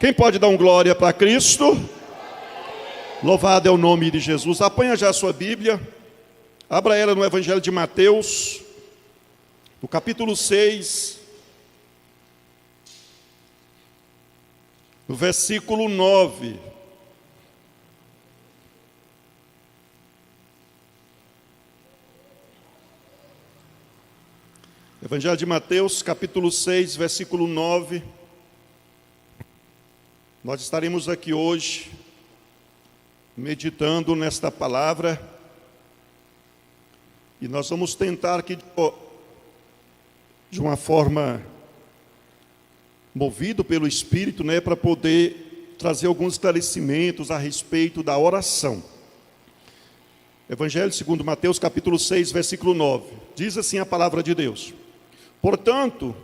Quem pode dar um glória para Cristo? Louvado é o nome de Jesus. Apanha já a sua Bíblia, abra ela no Evangelho de Mateus, no capítulo 6, no versículo 9. Evangelho de Mateus, capítulo 6, versículo 9. Nós estaremos aqui hoje, meditando nesta palavra, e nós vamos tentar aqui, de uma forma movido pelo Espírito, para poder trazer alguns esclarecimentos a respeito da oração. Evangelho segundo Mateus, capítulo 6, versículo 9. Diz assim a palavra de Deus: portanto,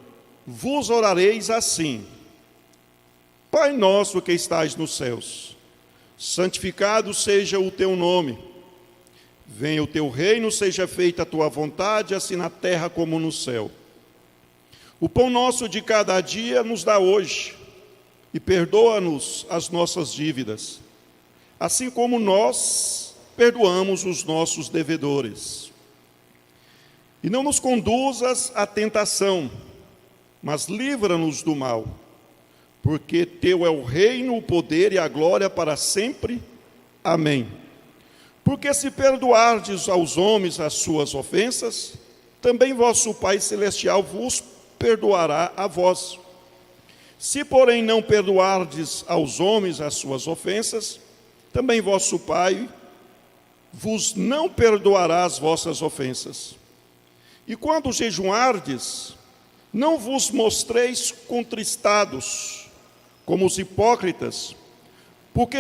vos orareis assim: Pai nosso que estais nos céus, santificado seja o teu nome. Venha o teu reino, seja feita a tua vontade, assim na terra como no céu. O pão nosso de cada dia nos dá hoje, e perdoa-nos as nossas dívidas, assim como nós perdoamos os nossos devedores. E não nos conduzas à tentação, mas livra-nos do mal, porque teu é o reino, o poder e a glória para sempre. Amém. Porque se perdoardes aos homens as suas ofensas, também vosso Pai Celestial vos perdoará a vós. Se, porém, não perdoardes aos homens as suas ofensas, também vosso Pai vos não perdoará as vossas ofensas. E quando jejuardes, não vos mostreis contristados, como os hipócritas, porque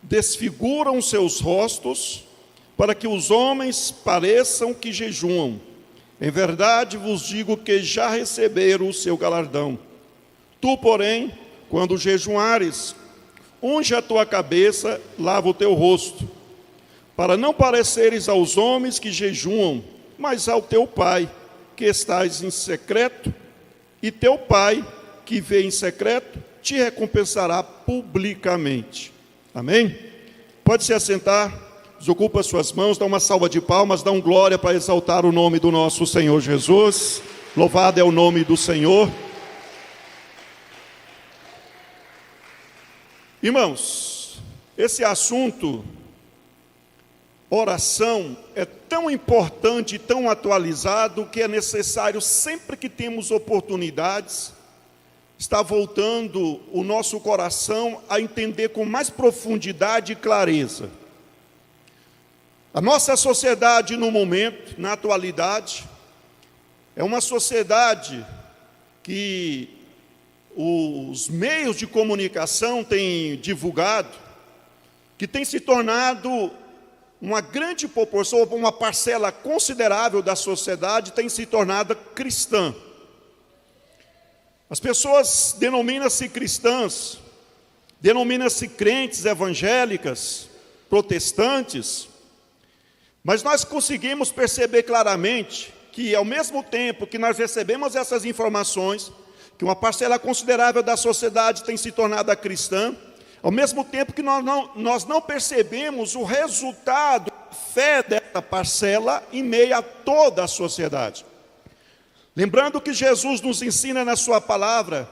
desfiguram seus rostos, para que os homens pareçam que jejuam. Em verdade vos digo que já receberam o seu galardão. Tu, porém, quando jejuares, unge a tua cabeça, lava o teu rosto, para não pareceres aos homens que jejuam, mas ao teu Pai, que estás em secreto, e teu Pai, que vê em secreto, te recompensará publicamente. Amém? Pode se assentar, desocupa suas mãos, dá uma salva de palmas, dá um glória para exaltar o nome do nosso Senhor Jesus. Louvado é o nome do Senhor. Irmãos, esse assunto, oração, é tão importante e tão atualizado que é necessário, sempre que temos oportunidades, estar voltando o nosso coração a entender com mais profundidade e clareza. A nossa sociedade no momento, na atualidade, é uma sociedade que os meios de comunicação têm divulgado, que tem se tornado uma grande proporção, uma parcela considerável da sociedade tem se tornado cristã. As pessoas denominam-se cristãs, denominam-se crentes evangélicas, protestantes, mas nós conseguimos perceber claramente que, ao mesmo tempo que nós recebemos essas informações, que uma parcela considerável da sociedade tem se tornado cristã, ao mesmo tempo que nós não percebemos o resultado da fé dessa parcela em meio a toda a sociedade. Lembrando que Jesus nos ensina na sua palavra,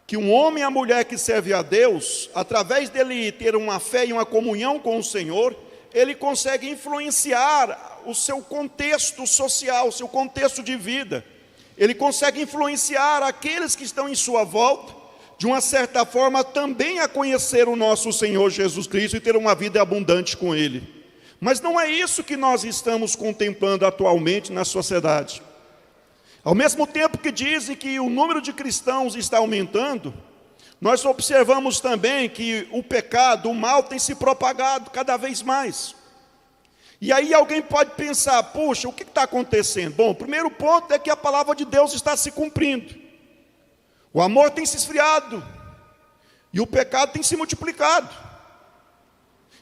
que um homem e a mulher que serve a Deus, através dele ter uma fé e uma comunhão com o Senhor, ele consegue influenciar o seu contexto social, o seu contexto de vida. Ele consegue influenciar aqueles que estão em sua volta, de uma certa forma, também a conhecer o nosso Senhor Jesus Cristo e ter uma vida abundante com Ele. Mas não é isso que nós estamos contemplando atualmente na sociedade. Ao mesmo tempo que dizem que o número de cristãos está aumentando, nós observamos também que o pecado, o mal tem se propagado cada vez mais. E aí alguém pode pensar, puxa, o que está acontecendo? Bom, o primeiro ponto é que a palavra de Deus está se cumprindo. O amor tem se esfriado e o pecado tem se multiplicado.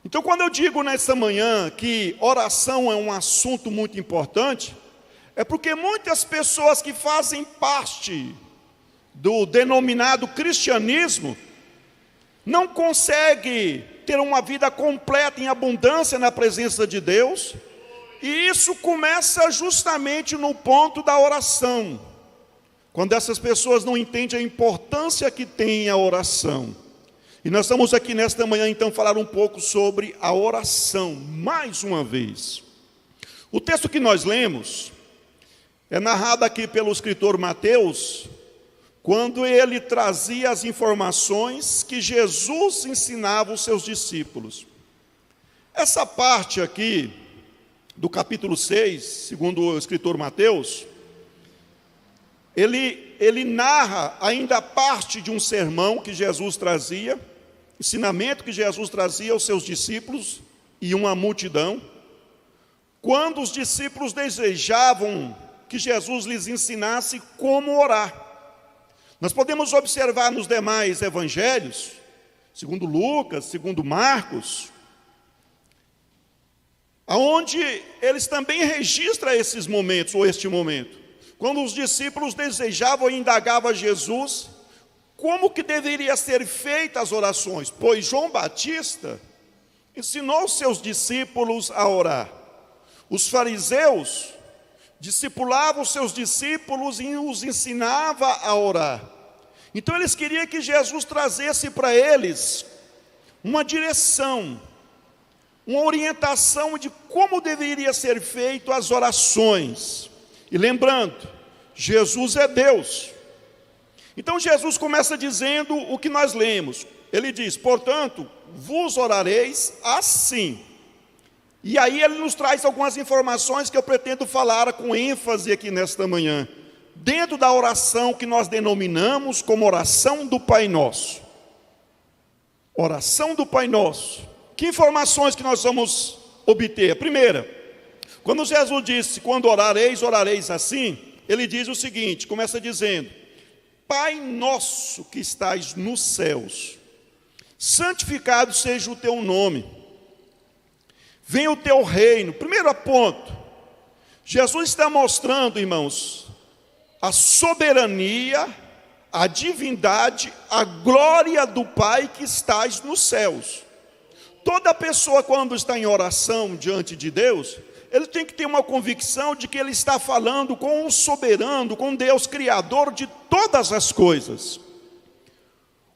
Então, quando eu digo nesta manhã que oração é um assunto muito importante, é porque muitas pessoas que fazem parte do denominado cristianismo não consegue ter uma vida completa em abundância na presença de Deus, e isso começa justamente no ponto da oração, quando essas pessoas não entendem a importância que tem a oração. E nós estamos aqui nesta manhã então falar um pouco sobre a oração, mais uma vez. O texto que nós lemos é narrado aqui pelo escritor Mateus, quando ele trazia as informações que Jesus ensinava os seus discípulos. Essa parte aqui, do capítulo 6, segundo o escritor Mateus, ele narra ainda parte de um sermão que Jesus trazia, ensinamento que Jesus trazia aos seus discípulos e uma multidão, quando os discípulos desejavam que Jesus lhes ensinasse como orar. Nós podemos observar nos demais evangelhos, segundo Lucas, segundo Marcos, aonde eles também registram esses momentos, ou este momento, quando os discípulos desejavam e indagavam a Jesus como que deveria ser feitas as orações, pois João Batista ensinou os seus discípulos a orar. Os fariseus discipulavam os seus discípulos e os ensinava a orar. Então eles queriam que Jesus trazesse para eles uma direção, uma orientação de como deveria ser feito as orações. E lembrando, Jesus é Deus. Então Jesus começa dizendo o que nós lemos. Ele diz: portanto, vos orareis assim. E aí ele nos traz algumas informações que eu pretendo falar com ênfase aqui nesta manhã, dentro da oração que nós denominamos como oração do Pai Nosso. Oração do Pai Nosso. Que informações que nós vamos obter? A primeira, quando Jesus disse: quando orareis, orareis assim, ele diz o seguinte, começa dizendo: Pai nosso que estais nos céus, santificado seja o teu nome, venha o teu reino. Primeiro ponto, Jesus está mostrando, irmãos, a soberania, a divindade, a glória do Pai que estás nos céus. Toda pessoa, quando está em oração diante de Deus, ele tem que ter uma convicção de que ele está falando com o soberano, com Deus criador de todas as coisas.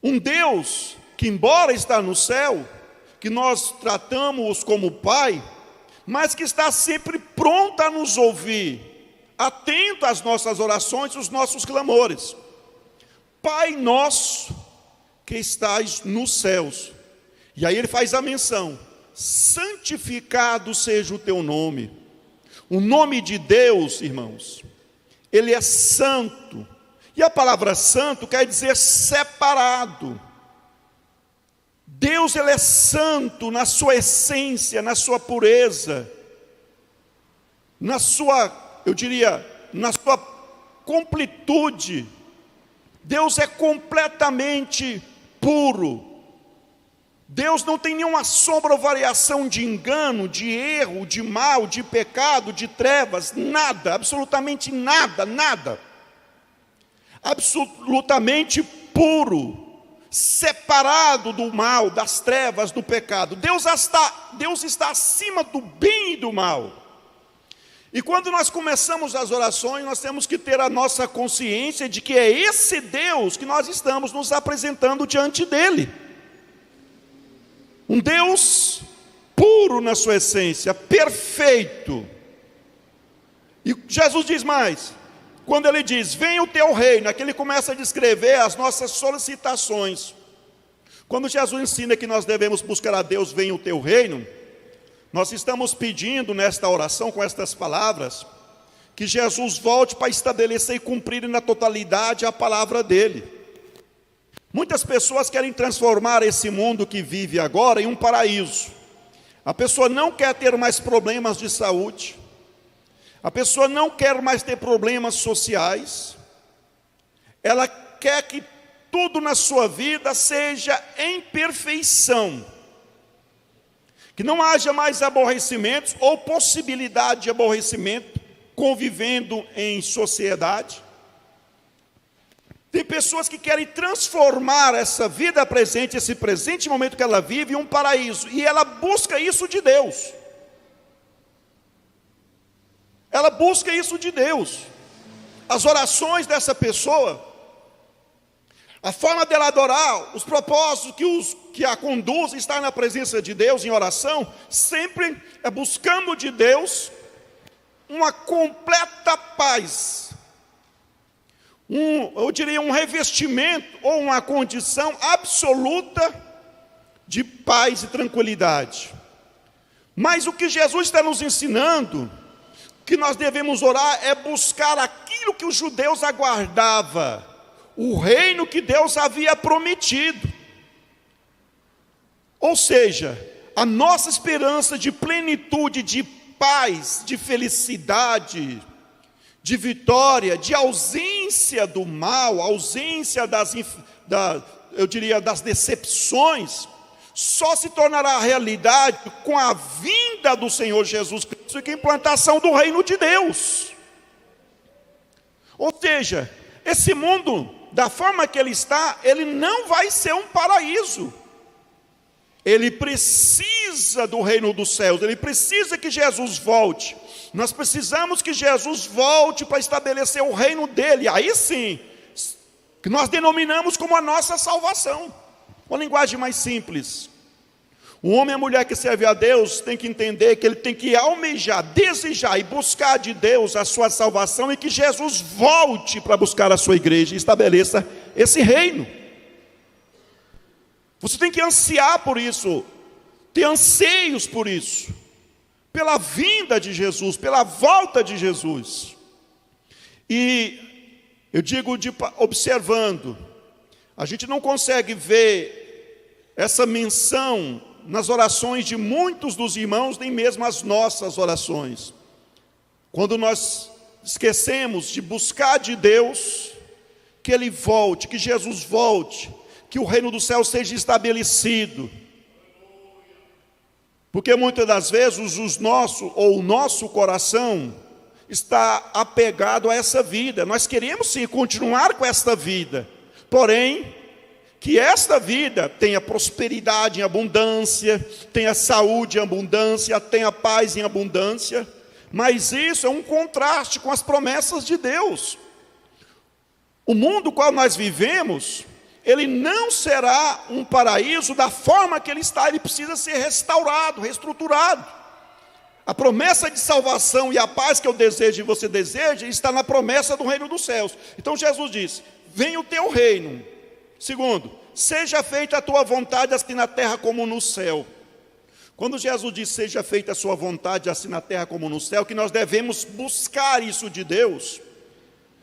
Um Deus que, embora está no céu, que nós tratamos como Pai, mas que está sempre pronto a nos ouvir, atento às nossas orações e os nossos clamores. Pai nosso que estais nos céus. E aí ele faz a menção: santificado seja o teu nome. O nome de Deus, irmãos, ele é santo. E a palavra santo quer dizer separado. Deus, ele é santo na sua essência, na sua pureza, na sua, eu diria, na sua completude. Deus é completamente puro. Deus não tem nenhuma sombra ou variação de engano, de erro, de mal, de pecado, de trevas, nada, absolutamente nada, nada. Absolutamente puro, separado do mal, das trevas, do pecado. Deus está acima do bem e do mal. E quando nós começamos as orações, nós temos que ter a nossa consciência de que é esse Deus que nós estamos nos apresentando diante dele. Um Deus puro na sua essência, perfeito. E Jesus diz mais, quando ele diz: venha o teu reino, aqui ele começa a descrever as nossas solicitações. Quando Jesus ensina que nós devemos buscar a Deus, venha o teu reino, nós estamos pedindo nesta oração, com estas palavras, que Jesus volte para estabelecer e cumprir na totalidade a palavra dele. Muitas pessoas querem transformar esse mundo que vive agora em um paraíso. A pessoa não quer ter mais problemas de saúde. A pessoa não quer mais ter problemas sociais. Ela quer que tudo na sua vida seja em perfeição. Que não haja mais aborrecimentos ou possibilidade de aborrecimento convivendo em sociedade. Tem pessoas que querem transformar essa vida presente, esse presente momento que ela vive, em um paraíso. E ela busca isso de Deus. Ela busca isso de Deus. As orações dessa pessoa, a forma dela adorar, os propósitos que a conduzem a estar na presença de Deus em oração, sempre é buscando de Deus uma completa paz. Eu diria um revestimento ou uma condição absoluta de paz e tranquilidade. Mas o que Jesus está nos ensinando, que nós devemos orar, é buscar aquilo que os judeus aguardavam, o reino que Deus havia prometido. Ou seja, a nossa esperança de plenitude, de paz, de felicidade, de vitória, de ausência do mal, ausência das decepções, só se tornará realidade com a vinda do Senhor Jesus Cristo e com a implantação do reino de Deus. Ou seja, esse mundo, da forma que ele está, ele não vai ser um paraíso. Ele precisa do reino dos céus, ele precisa que Jesus volte. Nós precisamos que Jesus volte para estabelecer o reino dele. Aí sim, que nós denominamos como a nossa salvação. Uma linguagem mais simples. O homem e a mulher que serve a Deus tem que entender que ele tem que almejar, desejar e buscar de Deus a sua salvação, e que Jesus volte para buscar a sua igreja e estabeleça esse reino. Você tem que ansiar por isso, ter anseios por isso, pela vinda de Jesus, pela volta de Jesus. E eu digo observando, a gente não consegue ver essa menção nas orações de muitos dos irmãos, nem mesmo as nossas orações. Quando nós esquecemos de buscar de Deus, que Ele volte, que Jesus volte, que o reino do céu seja estabelecido. Porque muitas das vezes o nosso coração está apegado a essa vida. Nós queremos sim continuar com esta vida, porém, que esta vida tenha prosperidade em abundância, tenha saúde em abundância, tenha paz em abundância. Mas isso é um contraste com as promessas de Deus. O mundo no qual nós vivemos, ele não será um paraíso da forma que ele está, ele precisa ser restaurado, reestruturado. A promessa de salvação e a paz que eu desejo e você deseja, está na promessa do reino dos céus. Então Jesus disse: venha o teu reino. Segundo, seja feita a tua vontade, assim na terra como no céu. Quando Jesus diz seja feita a sua vontade, assim na terra como no céu, que nós devemos buscar isso de Deus,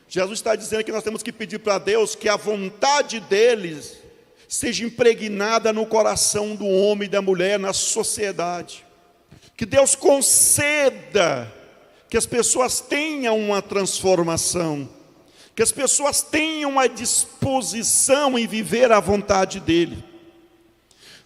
Jesus está dizendo que nós temos que pedir para Deus que a vontade deles seja impregnada no coração do homem e da mulher, na sociedade. Que Deus conceda que as pessoas tenham uma transformação, que as pessoas tenham uma disposição em viver a vontade dEle.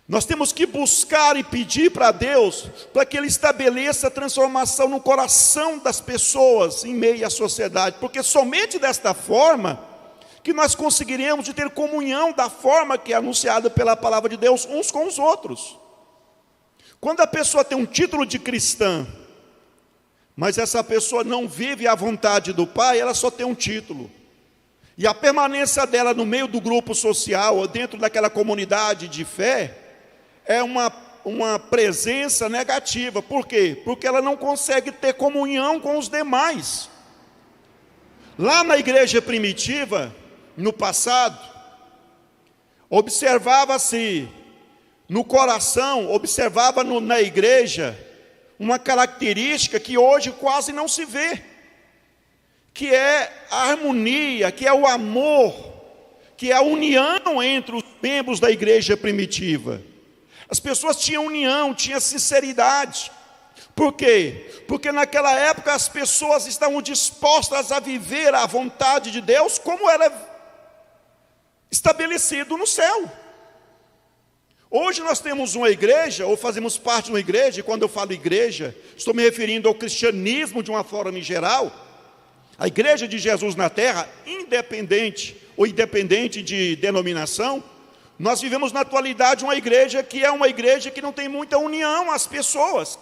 Nós temos que buscar e pedir para Deus, para que Ele estabeleça a transformação no coração das pessoas, em meio à sociedade, porque somente desta forma, que nós conseguiremos de ter comunhão da forma que é anunciada pela palavra de Deus, uns com os outros. Quando a pessoa tem um título de cristã, mas essa pessoa não vive a vontade do Pai, ela só tem um título. E a permanência dela no meio do grupo social, ou dentro daquela comunidade de fé, é uma presença negativa. Por quê? Porque ela não consegue ter comunhão com os demais. Lá na igreja primitiva, no passado, observava-se no coração, observava na igreja, uma característica que hoje quase não se vê, que é a harmonia, que é o amor, que é a união entre os membros da igreja primitiva. As pessoas tinham união, tinham sinceridade. Por quê? Porque naquela época as pessoas estavam dispostas a viver a vontade de Deus como era estabelecido no céu. Hoje nós temos uma igreja, ou fazemos parte de uma igreja, e quando eu falo igreja, estou me referindo ao cristianismo de uma forma em geral. A igreja de Jesus na terra, independente ou independente de denominação, nós vivemos na atualidade uma igreja que é uma igreja que não tem muita união às pessoas.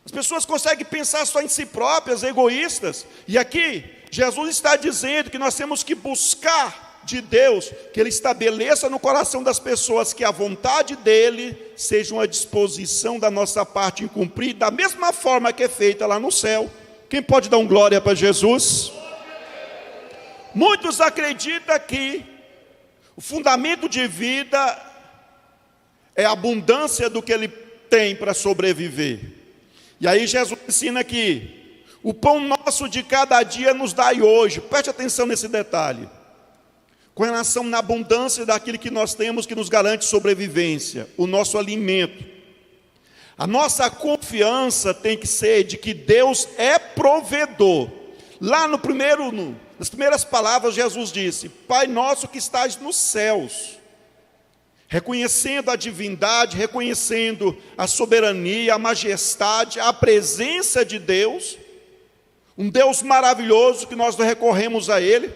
As pessoas conseguem pensar só em si próprias, egoístas. E aqui, Jesus está dizendo que nós temos que buscar de Deus, que Ele estabeleça no coração das pessoas que a vontade dEle seja uma disposição da nossa parte em cumprir, da mesma forma que é feita lá no céu. Quem pode dar um glória para Jesus? Muitos acreditam que o fundamento de vida é a abundância do que ele tem para sobreviver. E aí Jesus ensina que o pão nosso de cada dia nos dai hoje. Preste atenção nesse detalhe. Com relação na abundância daquilo que nós temos que nos garante sobrevivência, o nosso alimento. A nossa confiança tem que ser de que Deus é provedor. Lá nas primeiras palavras, Jesus disse: Pai nosso que estás nos céus. Reconhecendo a divindade, reconhecendo a soberania, a majestade, a presença de Deus, um Deus maravilhoso que nós recorremos a Ele,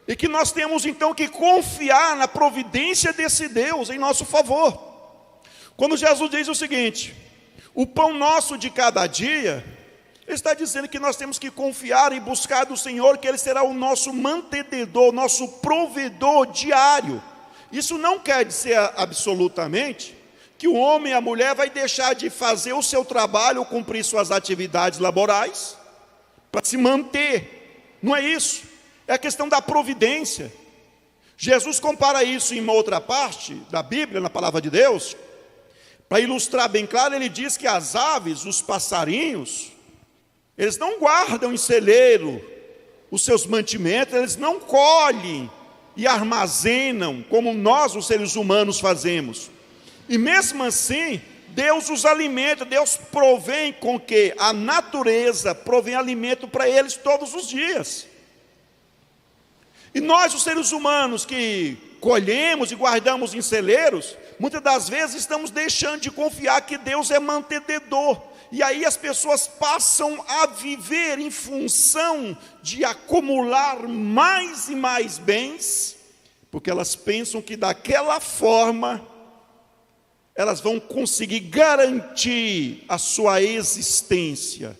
e que nós temos então que confiar na providência desse Deus em nosso favor. Quando Jesus diz o seguinte: o pão nosso de cada dia, Ele está dizendo que nós temos que confiar e buscar do Senhor, que Ele será o nosso mantenedor, nosso provedor diário. Isso não quer dizer absolutamente que o homem e a mulher vai deixar de fazer o seu trabalho, cumprir suas atividades laborais, para se manter. Não é isso. É a questão da providência. Jesus compara isso em uma outra parte da Bíblia, na palavra de Deus. Para ilustrar bem claro, ele diz que as aves, os passarinhos, eles não guardam em celeiro os seus mantimentos, eles não colhem e armazenam como nós, os seres humanos, fazemos. E mesmo assim, Deus os alimenta, Deus provém com que a natureza provém alimento para eles todos os dias. E nós, os seres humanos, que colhemos e guardamos em celeiros, muitas das vezes estamos deixando de confiar que Deus é mantenedor. E aí as pessoas passam a viver em função de acumular mais e mais bens, porque elas pensam que daquela forma elas vão conseguir garantir a sua existência.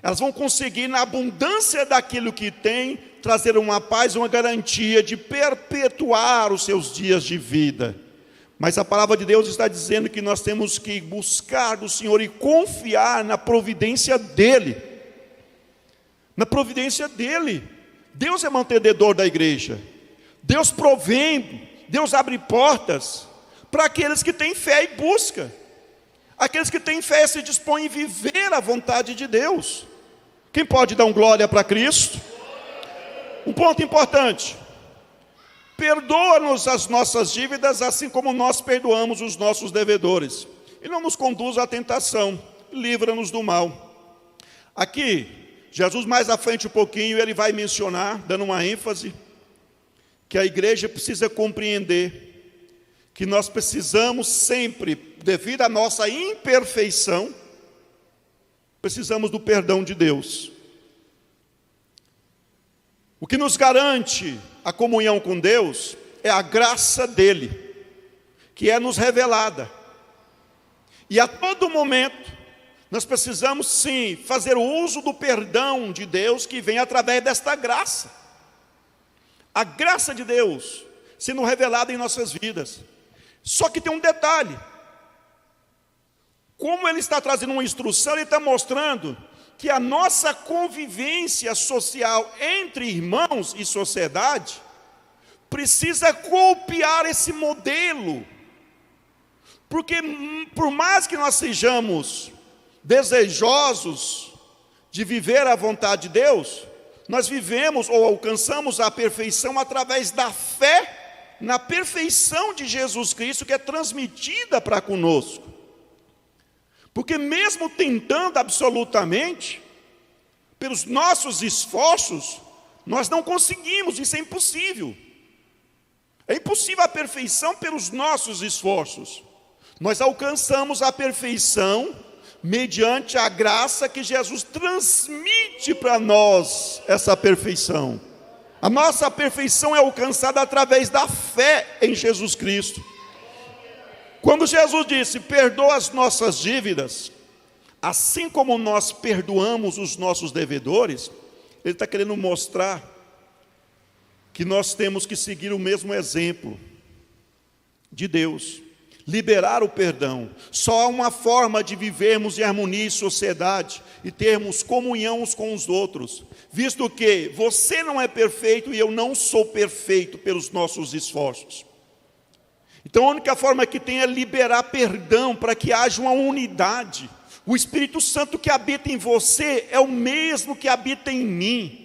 Elas vão conseguir, na abundância daquilo que têm, trazer uma paz, uma garantia de perpetuar os seus dias de vida. Mas a palavra de Deus está dizendo que nós temos que buscar do Senhor e confiar na providência dEle. Na providência dEle. Deus é mantenedor da igreja. Deus provém, Deus abre portas para aqueles que têm fé e busca. Aqueles que têm fé se dispõem a viver a vontade de Deus. Quem pode dar um glória para Cristo? Um ponto importante: perdoa-nos as nossas dívidas, assim como nós perdoamos os nossos devedores, e não nos conduza à tentação, livra-nos do mal. Aqui, Jesus mais à frente um pouquinho, ele vai mencionar, dando uma ênfase, que a igreja precisa compreender que nós precisamos sempre, devido à nossa imperfeição, precisamos do perdão de Deus. O que nos garante a comunhão com Deus é a graça dEle, que é nos revelada. E a todo momento, nós precisamos sim fazer o uso do perdão de Deus, que vem através desta graça. A graça de Deus sendo revelada em nossas vidas. Só que tem um detalhe: como Ele está trazendo uma instrução, Ele está mostrando que a nossa convivência social entre irmãos e sociedade precisa copiar esse modelo. Porque por mais que nós sejamos desejosos de viver a vontade de Deus, nós vivemos ou alcançamos a perfeição através da fé na perfeição de Jesus Cristo, que é transmitida para conosco. Porque mesmo tentando absolutamente, pelos nossos esforços, nós não conseguimos, isso é impossível. É impossível a perfeição pelos nossos esforços. Nós alcançamos a perfeição mediante a graça que Jesus transmite para nós, essa perfeição. A nossa perfeição é alcançada através da fé em Jesus Cristo. Quando Jesus disse, perdoa as nossas dívidas, assim como nós perdoamos os nossos devedores, Ele está querendo mostrar que nós temos que seguir o mesmo exemplo de Deus, liberar o perdão. Só há uma forma de vivermos em harmonia em sociedade e termos comunhão uns com os outros, visto que você não é perfeito e eu não sou perfeito pelos nossos esforços. Então a única forma que tem é liberar perdão para que haja uma unidade. O Espírito Santo que habita em você é o mesmo que habita em mim.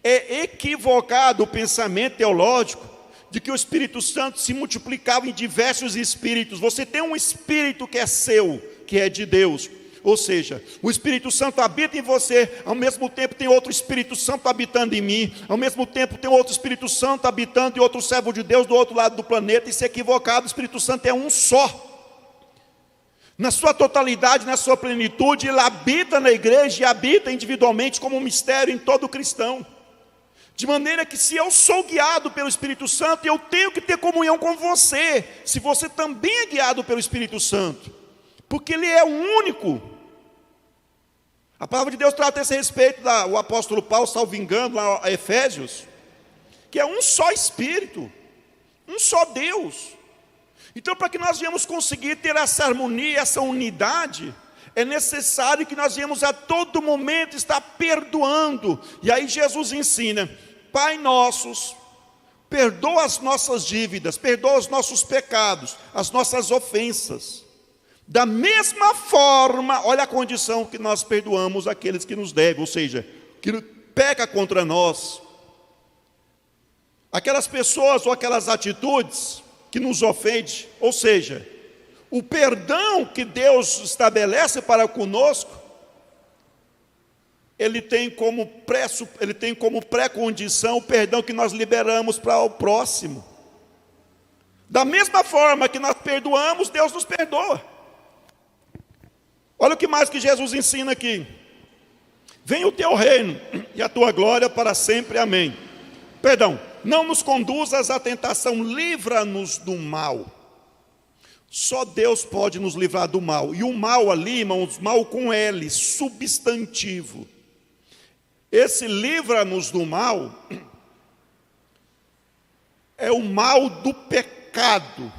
É equivocado o pensamento teológico de que o Espírito Santo se multiplicava em diversos espíritos. Você tem um espírito que é seu, que é de Deus. Ou seja, o Espírito Santo habita em você, ao mesmo tempo tem outro Espírito Santo habitando em mim, ao mesmo tempo tem outro Espírito Santo habitando em outro servo de Deus do outro lado do planeta. Isso é equivocado, o Espírito Santo é um só. Na sua totalidade, na sua plenitude, Ele habita na igreja e habita individualmente como um mistério em todo cristão. De maneira que se eu sou guiado pelo Espírito Santo, eu tenho que ter comunhão com você, se você também é guiado pelo Espírito Santo, porque Ele é o único. A palavra de Deus trata a esse respeito, o apóstolo Paulo, salvo engano, lá a Efésios, que é um só Espírito, um só Deus. Então, para que nós venhamos conseguir ter essa harmonia, essa unidade, é necessário que nós venhamos a todo momento estar perdoando. E aí Jesus ensina, Pai nossos, perdoa as nossas dívidas, perdoa os nossos pecados, as nossas ofensas. Da mesma forma, olha a condição que nós perdoamos aqueles que nos devem, ou seja, que peca contra nós. Aquelas pessoas ou aquelas atitudes que nos ofendem, ou seja, o perdão que Deus estabelece para conosco, ele tem como pré-condição o perdão que nós liberamos para o próximo. Da mesma forma que nós perdoamos, Deus nos perdoa. Olha o que mais que Jesus ensina aqui. Venha o teu reino e a tua glória para sempre, amém. Perdão, não nos conduzas à tentação, livra-nos do mal. Só Deus pode nos livrar do mal. E o mal ali, irmãos, mal com L, substantivo. Esse livra-nos do mal é o mal do pecado,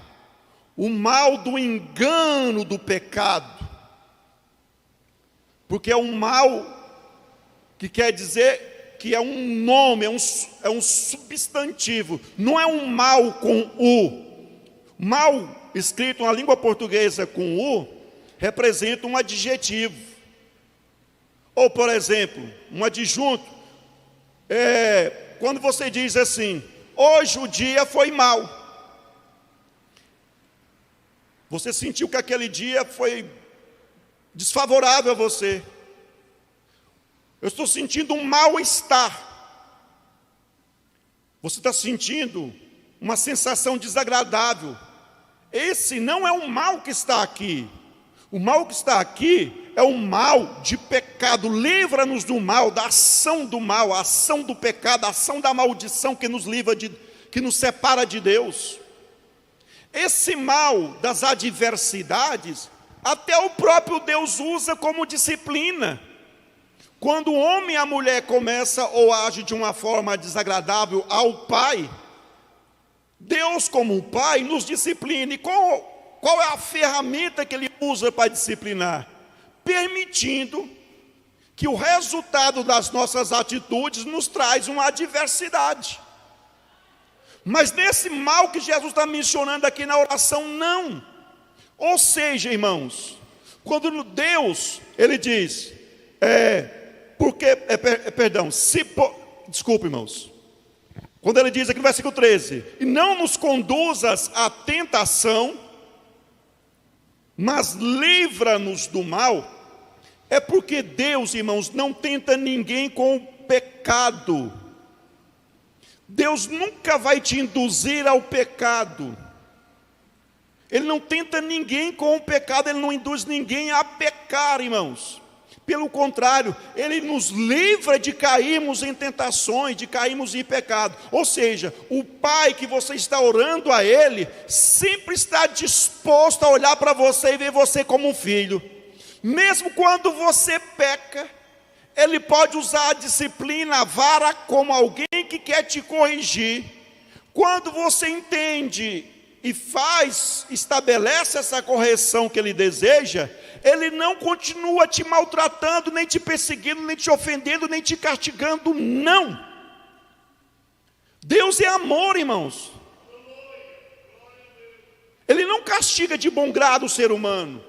o mal do engano do pecado. Porque é um mal que quer dizer que é um nome, é um substantivo, não é um mal com U. Mal escrito na língua portuguesa com U representa um adjetivo. Ou, por exemplo, um adjunto. Quando você diz assim, hoje o dia foi mau. Você sentiu que aquele dia foi desfavorável a você. Eu estou sentindo um mal-estar. Você está sentindo uma sensação desagradável. Esse não é o mal que está aqui. O mal que está aqui é o mal de pecado. Livra-nos do mal, da ação do mal, a ação do pecado, a ação da maldição que nos livra que nos separa de Deus. Esse mal das adversidades, até o próprio Deus usa como disciplina. Quando o homem e a mulher começam ou agem de uma forma desagradável ao pai, Deus, como um pai, nos disciplina. E qual é a ferramenta que Ele usa para disciplinar? Permitindo que o resultado das nossas atitudes nos traz uma adversidade. Mas nesse mal que Jesus está mencionando aqui na oração, não. Ou seja, irmãos, quando Deus, Ele diz, desculpe, irmãos. Quando Ele diz aqui no versículo 13, e não nos conduzas à tentação, mas livra-nos do mal, é porque Deus, irmãos, não tenta ninguém com o pecado. Deus nunca vai te induzir ao pecado. Ele não tenta ninguém com o pecado, Ele não induz ninguém a pecar, irmãos. Pelo contrário, Ele nos livra de cairmos em tentações, de cairmos em pecado. Ou seja, o Pai que você está orando a Ele, sempre está disposto a olhar para você e ver você como um filho. Mesmo quando você peca, Ele pode usar a disciplina, a vara, como alguém que quer te corrigir. Quando você entende e estabelece essa correção que Ele deseja, Ele não continua te maltratando, nem te perseguindo, nem te ofendendo, nem te castigando, não. Deus é amor, irmãos. Ele não castiga de bom grado o ser humano.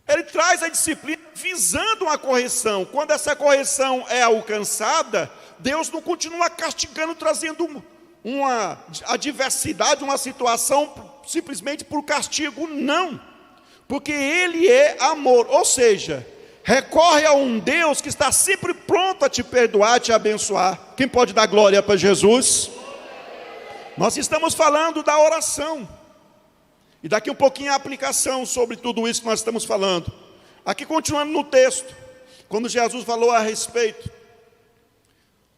Ele traz a disciplina visando uma correção. Quando essa correção é alcançada, Deus não continua castigando, trazendo uma adversidade, uma situação simplesmente por castigo, não. Porque Ele é amor, ou seja, recorre a um Deus que está sempre pronto a te perdoar, te abençoar. Quem pode dar glória para Jesus? Nós estamos falando da oração. E daqui um pouquinho a aplicação sobre tudo isso que nós estamos falando. Aqui continuando no texto, quando Jesus falou a respeito,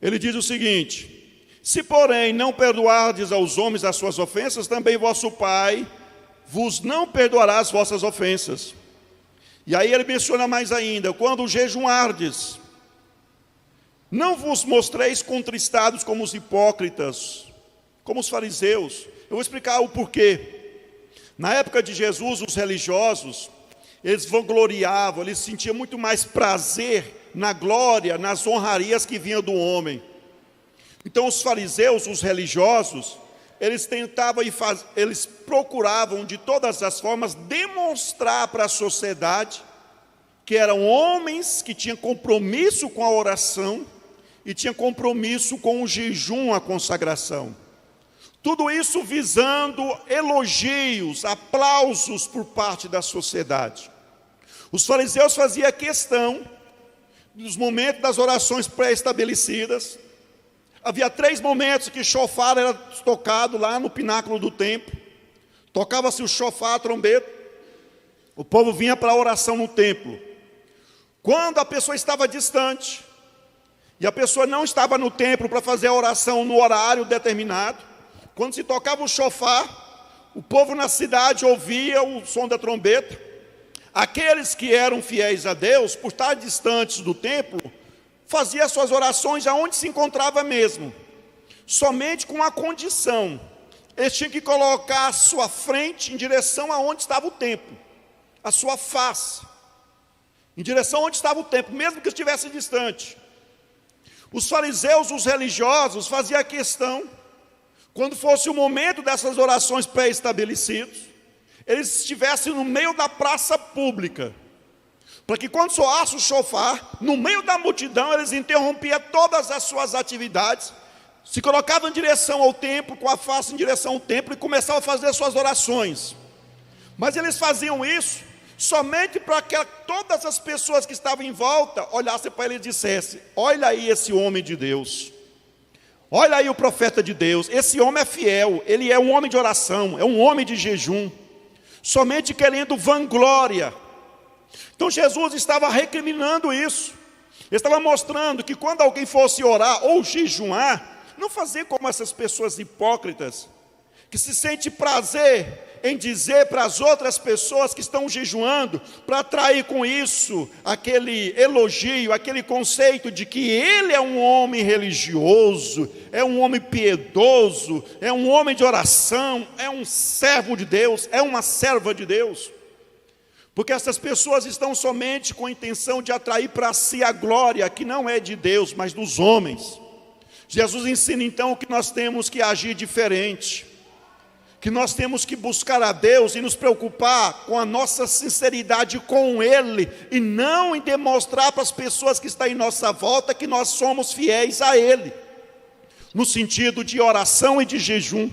Ele diz o seguinte: se porém não perdoardes aos homens as suas ofensas, também vosso Pai vos não perdoará as vossas ofensas. E aí ele menciona mais ainda: quando jejuardes, não vos mostreis contristados como os hipócritas, como os fariseus. Eu vou explicar o porquê. Na época de Jesus, os religiosos, eles vangloriavam, eles sentiam muito mais prazer na glória, nas honrarias que vinham do homem. Então os fariseus, os religiosos, eles tentavam eles procuravam de todas as formas demonstrar para a sociedade que eram homens que tinham compromisso com a oração e tinham compromisso com o jejum, a consagração. Tudo isso visando elogios, aplausos por parte da sociedade. Os fariseus faziam questão, nos momentos das orações pré-estabelecidas, havia 3 momentos que chofar era tocado lá no pináculo do templo. Tocava-se o chofar, a trombeta, o povo vinha para a oração no templo. Quando a pessoa estava distante, e a pessoa não estava no templo para fazer a oração no horário determinado, quando se tocava o chofar, o povo na cidade ouvia o som da trombeta. Aqueles que eram fiéis a Deus, por estar distantes do templo, faziam suas orações aonde se encontrava mesmo, somente com uma condição: eles tinham que colocar a sua frente em direção aonde estava o templo, a sua face, em direção aonde estava o templo, mesmo que estivesse distante. Os fariseus, os religiosos, faziam a questão, quando fosse o momento dessas orações pré-estabelecidas, eles estivessem no meio da praça pública, para que quando soasse o chofar, no meio da multidão, eles interrompiam todas as suas atividades, se colocavam em direção ao templo, com a face em direção ao templo, e começavam a fazer suas orações. Mas eles faziam isso somente para que todas as pessoas que estavam em volta olhassem para ele e dissessem: olha aí esse homem de Deus, olha aí o profeta de Deus, esse homem é fiel, ele é um homem de oração, é um homem de jejum, somente querendo vanglória. Então Jesus estava recriminando isso. Ele estava mostrando que quando alguém fosse orar ou jejuar, não fazer como essas pessoas hipócritas, que se sente prazer em dizer para as outras pessoas que estão jejuando, para atrair com isso aquele elogio, aquele conceito de que ele é um homem religioso, é um homem piedoso, é um homem de oração, é um servo de Deus, é uma serva de Deus. Porque essas pessoas estão somente com a intenção de atrair para si a glória, que não é de Deus, mas dos homens. Jesus ensina então que nós temos que agir diferente, que nós temos que buscar a Deus e nos preocupar com a nossa sinceridade com Ele, e não em demonstrar para as pessoas que estão em nossa volta que nós somos fiéis a Ele, no sentido de oração e de jejum,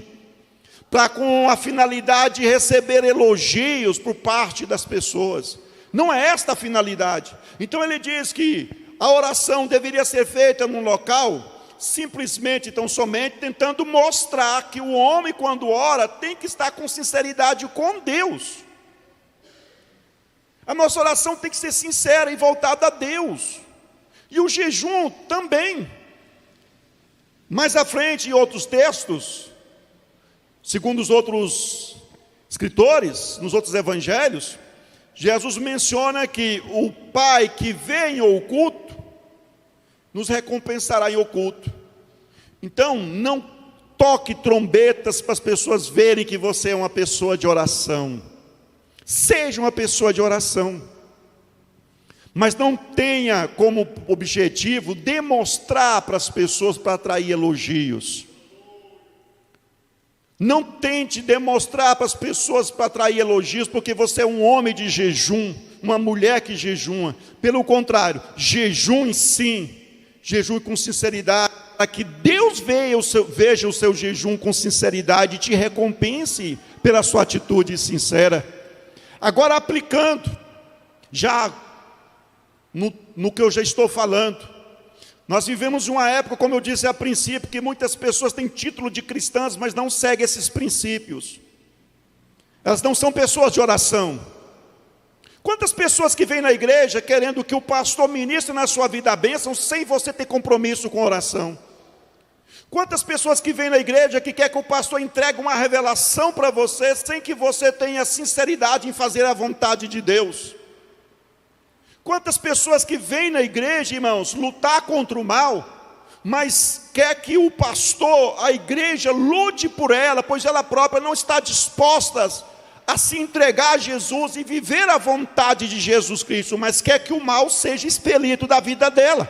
para com a finalidade de receber elogios por parte das pessoas. Não é esta a finalidade. Então ele diz que a oração deveria ser feita num local simplesmente, tão somente, tentando mostrar que o homem, quando ora, tem que estar com sinceridade com Deus. A nossa oração tem que ser sincera e voltada a Deus. E o jejum também. Mais à frente, em outros textos, segundo os outros escritores, nos outros evangelhos, Jesus menciona que o Pai que vê em oculto, nos recompensará em oculto. Então, não toque trombetas para as pessoas verem que você é uma pessoa de oração. Seja uma pessoa de oração. Mas não tenha como objetivo demonstrar para as pessoas para atrair elogios. Não tente demonstrar para as pessoas para atrair elogios, porque você é um homem de jejum, uma mulher que jejuma. Pelo contrário, jejum sim, jejum com sinceridade, para que Deus veja o seu jejum com sinceridade e te recompense pela sua atitude sincera. Agora, aplicando, já no que eu já estou falando, nós vivemos uma época, como eu disse a princípio, que muitas pessoas têm título de cristãs, mas não seguem esses princípios. Elas não são pessoas de oração. Quantas pessoas que vêm na igreja querendo que o pastor ministre na sua vida a bênção, sem você ter compromisso com oração? Quantas pessoas que vêm na igreja que quer que o pastor entregue uma revelação para você, sem que você tenha sinceridade em fazer a vontade de Deus? Quantas pessoas que vêm na igreja, irmãos, lutar contra o mal, mas quer que o pastor, a igreja, lute por ela, pois ela própria não está disposta a se entregar a Jesus e viver a vontade de Jesus Cristo, mas quer que o mal seja expelido da vida dela.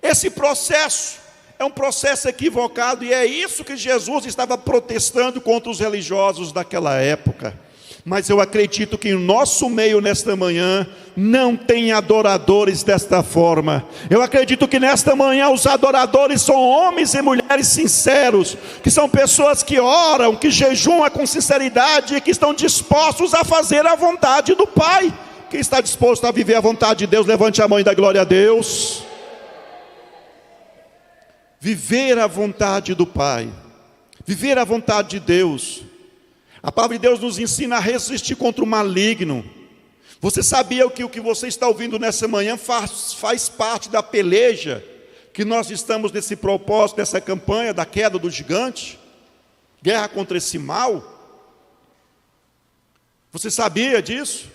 Esse processo é um processo equivocado, e é isso que Jesus estava protestando contra os religiosos daquela época. Mas eu acredito que em nosso meio nesta manhã não tem adoradores desta forma. Eu acredito que nesta manhã os adoradores são homens e mulheres sinceros, que são pessoas que oram, que jejuam com sinceridade e que estão dispostos a fazer a vontade do Pai. Quem está disposto a viver a vontade de Deus, levante a mão e dá glória a Deus. Viver a vontade do Pai, viver a vontade de Deus. A palavra de Deus nos ensina a resistir contra o maligno. Você sabia que o que você está ouvindo nessa manhã faz parte da peleja que nós estamos nesse propósito, nessa campanha da queda do gigante? Guerra contra esse mal? Você sabia disso?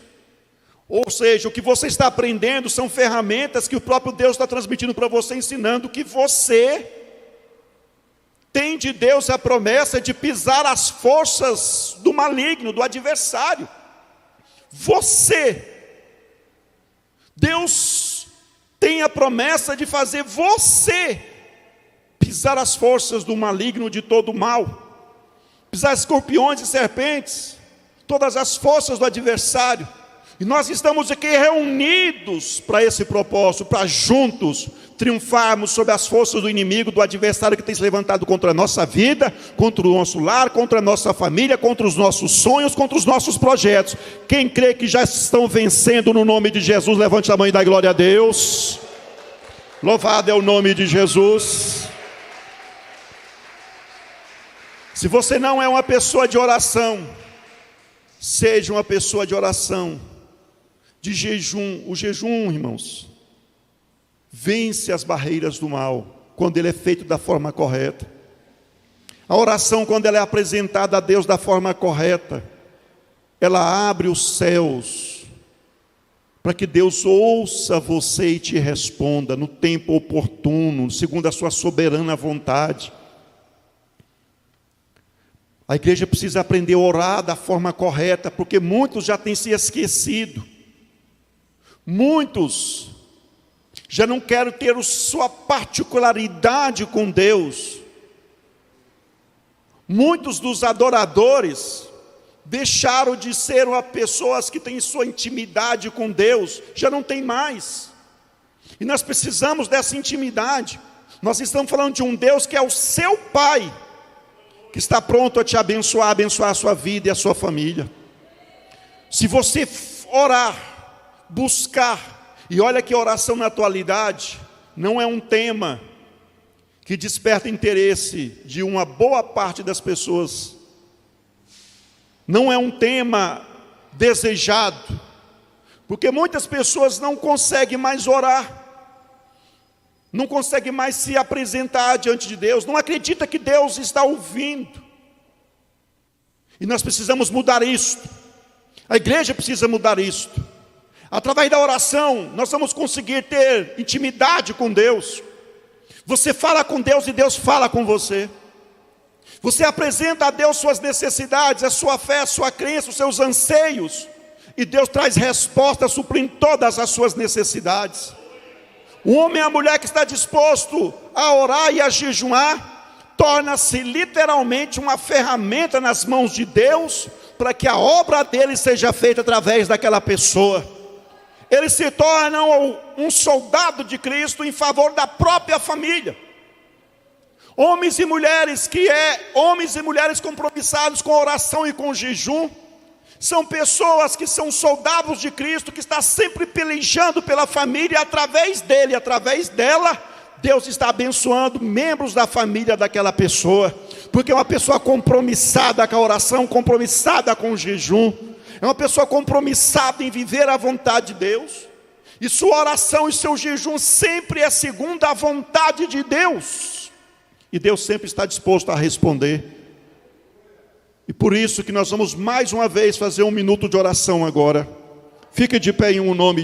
Ou seja, o que você está aprendendo são ferramentas que o próprio Deus está transmitindo para você, ensinando que você tem de Deus a promessa de pisar as forças do maligno, do adversário. Deus tem a promessa de fazer você pisar as forças do maligno, de todo o mal, pisar escorpiões e serpentes, todas as forças do adversário. E nós estamos aqui reunidos para esse propósito, para juntos triunfarmos sobre as forças do inimigo, do adversário que tem se levantado contra a nossa vida, contra o nosso lar, contra a nossa família, contra os nossos sonhos, contra os nossos projetos. Quem crê que já estão vencendo no nome de Jesus, levante a mão e dá glória a Deus. Louvado é o nome de Jesus. Se você não é uma pessoa de oração, seja uma pessoa de oração, de jejum. O jejum, irmãos, vence as barreiras do mal, quando ele é feito da forma correta. A oração, quando ela é apresentada a Deus da forma correta, ela abre os céus, para que Deus ouça você e te responda no tempo oportuno, segundo a sua soberana vontade. A igreja precisa aprender a orar da forma correta, porque muitos já têm se esquecido. Muitos já não querem ter sua particularidade com Deus. Muitos dos adoradores deixaram de ser pessoas que têm sua intimidade com Deus, já não tem mais. E nós precisamos dessa intimidade. Nós estamos falando de um Deus que é o seu Pai, que está pronto a te abençoar, abençoar a sua vida e a sua família. Se você orar, buscar, e olha que oração na atualidade não é um tema que desperta interesse de uma boa parte das pessoas, não é um tema desejado, Porque muitas pessoas não conseguem mais orar, não conseguem mais se apresentar diante de Deus, não acredita que Deus está ouvindo. E nós precisamos mudar isto. A igreja precisa mudar isto. Através da oração, nós vamos conseguir ter intimidade com Deus. Você fala com Deus e Deus fala com você. Você apresenta a Deus suas necessidades, a sua fé, a sua crença, os seus anseios. E Deus traz respostas suprindo todas as suas necessidades. O homem e a mulher que está disposto a orar e a jejuar, torna-se literalmente uma ferramenta nas mãos de Deus, para que a obra dele seja feita através daquela pessoa. Eles se tornam um soldado de Cristo em favor da própria família. Homens e mulheres compromissados com a oração e com o jejum, são pessoas que são soldados de Cristo, que está sempre pelejando pela família, e através dele, através dela, Deus está abençoando membros da família daquela pessoa, porque é uma pessoa compromissada com a oração, compromissada com o jejum, é uma pessoa compromissada em viver a vontade de Deus, e sua oração e seu jejum sempre é segundo a vontade de Deus, e Deus sempre está disposto a responder. E por isso que nós vamos mais uma vez fazer um minuto de oração agora. Fique de pé em um nome